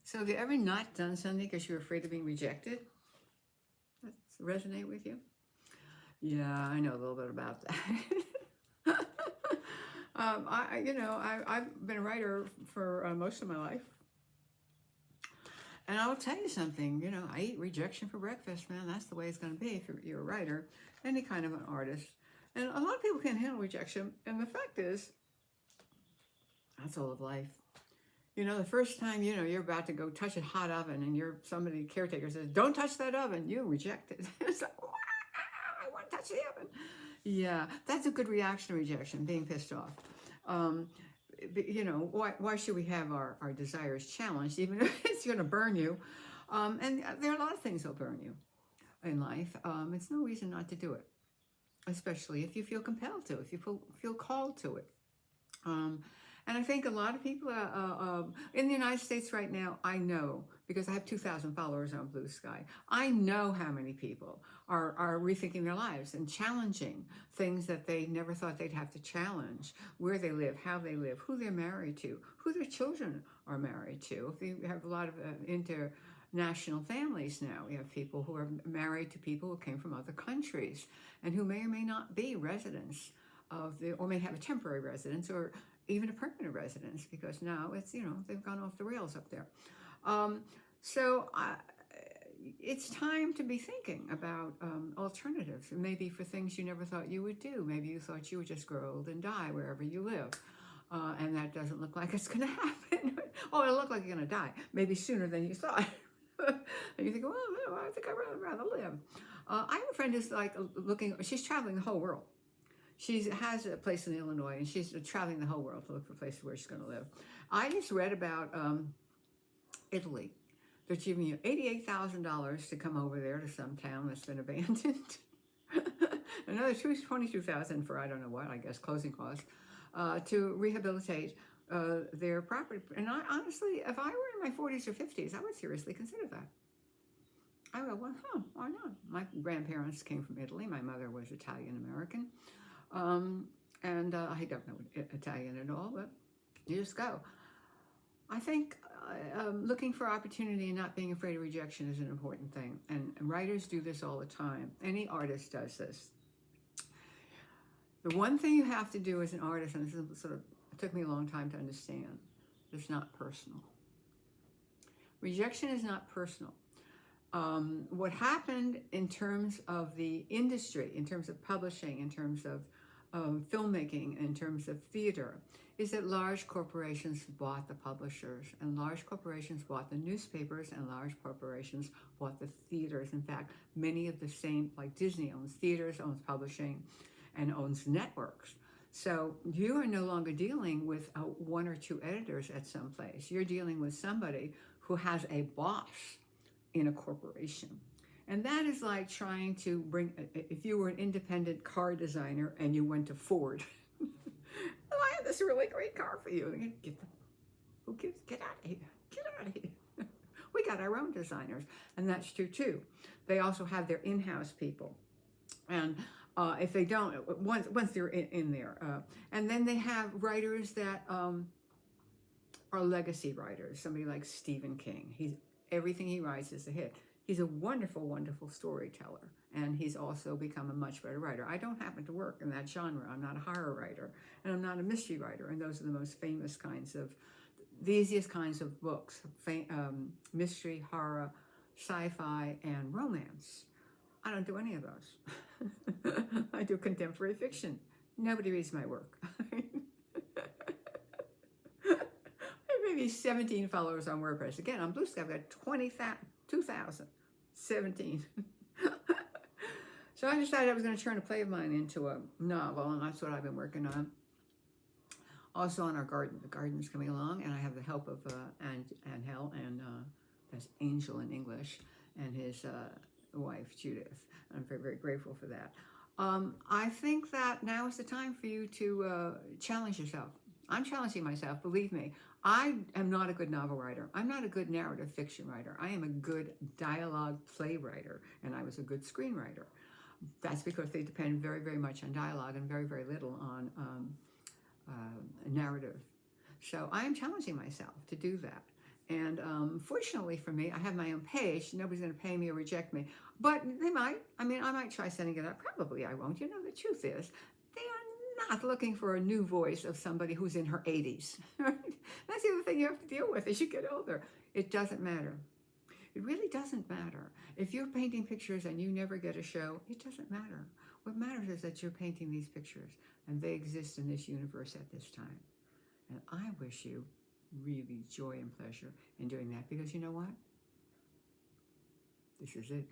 So have you ever not done something because you're afraid of being rejected? Does that resonate with you? Yeah, I know a little bit about that. I've been a writer for most of my life. And I'll tell you something, I eat rejection for breakfast, man. That's the way it's going to be if you're a writer, any kind of an artist. And a lot of people can't handle rejection. And the fact is, that's all of life. The first time, you're about to go touch a hot oven and somebody, caretaker says, don't touch that oven, you reject it. It's like, wow, I want to touch the oven. Yeah, that's a good reaction to rejection, being pissed off. Um, why should we have our desires challenged, even if it's going to burn you? And there are a lot of things that'll burn you in life. It's no reason not to do it, especially if you feel compelled to, if you feel called to it. And I think a lot of people in the United States right now, I know, because I have 2,000 followers on Blue Sky, I know how many people are rethinking their lives and challenging things that they never thought they'd have to challenge, where they live, how they live, who they're married to, who their children are married to. If you have a lot of international families now, we have people who are married to people who came from other countries and who may or may not be residents or may have a temporary residence or even a permanent residence, because now it's, they've gone off the rails up there. So it's time to be thinking about alternatives, maybe for things you never thought you would do. Maybe you thought you would just grow old and die wherever you live. And that doesn't look like it's going to happen. Oh, it'll look like you're going to die, maybe sooner than you thought. And you think, well, I think I'd rather live. I have a friend who's she's traveling the whole world. She has a place in Illinois, and she's traveling the whole world to look for places where she's going to live. I just read about Italy. They're giving you $88,000 to come over there to some town that's been abandoned. Another $22,000 for I don't know what, I guess closing costs, to rehabilitate their property. And I honestly, if I were in my 40s or 50s, I would seriously consider that. I go, well, why not? My grandparents came from Italy. My mother was Italian American. And I don't know Italian at all, but you just go. I think looking for opportunity and not being afraid of rejection is an important thing. And writers do this all the time. Any artist does this. The one thing you have to do as an artist, and this is it took me a long time to understand, it's not personal. Rejection is not personal. What happened in terms of the industry, in terms of publishing, in terms of filmmaking, in terms of theater, is that large corporations bought the publishers, and large corporations bought the newspapers, and large corporations bought the theaters. In fact, many of the same, like Disney owns theaters, owns publishing, and owns networks. So you are no longer dealing with one or two editors at some place. You're dealing with somebody who has a boss in a corporation. And that is like trying to bring, if you were an independent car designer and you went to Ford, oh, I have this really great car for you. Get out of here. Get out of here. We got our own designers. And that's true too. They also have their in-house people. And if they don't, once they're in there. And then they have writers that are legacy writers. Somebody like Stephen King. Everything he writes is a hit. He's a wonderful, wonderful storyteller, and he's also become a much better writer. I don't happen to work in that genre. I'm not a horror writer, and I'm not a mystery writer, and those are the most famous the easiest kinds of books, mystery, horror, sci-fi, and romance. I don't do any of those. I do contemporary fiction. Nobody reads my work. Maybe 17 followers on WordPress. Again, on Blue Sky, I've got 2,000. 17. So I decided I was going to turn a play of mine into a novel, and that's what I've been working on. Also on our garden. The garden's coming along, and I have the help of Angel, and that's Angel in English, and his wife, Judith. I'm very, very grateful for that. I think that now is the time for you to challenge yourself. I'm challenging myself, believe me. I am not a good novel writer. I'm not a good narrative fiction writer. I am a good dialogue play writer, and I was a good screenwriter. That's because they depend very, very much on dialogue and very, very little on narrative. So I am challenging myself to do that. And fortunately for me, I have my own page. Nobody's going to pay me or reject me. But they might. I mean, I might try sending it out. Probably I won't. You know, the truth is, they are not looking for a new voice of somebody who's in her 80s. Right? That's the other thing you have to deal with as you get older. It doesn't matter. It really doesn't matter. If you're painting pictures and you never get a show, it doesn't matter. What matters is that you're painting these pictures and they exist in this universe at this time. And I wish you really joy and pleasure in doing that, because you know what? This is it.